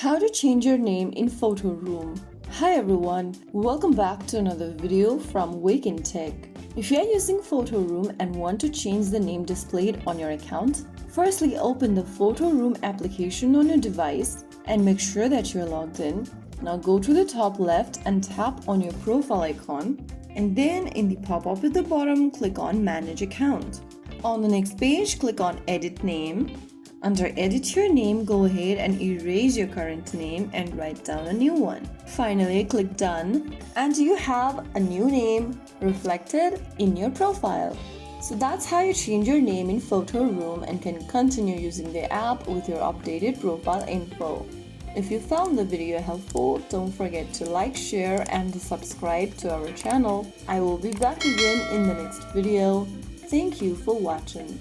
How to change your name in PhotoRoom. Hi everyone, welcome back to another video from Wake&Tech. If you are using PhotoRoom and want to change the name displayed on your account, firstly open the PhotoRoom application on your device and make sure that you are logged in. Now go to the top left and tap on your profile icon, and then in the pop-up at the bottom, click on Manage Account. On the next page, click on Edit Name. Under Edit Your Name, go ahead and erase your current name and write down a new one. Finally, click Done, and you have a new name reflected in your profile. So that's how you change your name in PhotoRoom and can continue using the app with your updated profile info. If you found the video helpful, don't forget to like, share, and subscribe to our channel. I will be back again in the next video. Thank you for watching.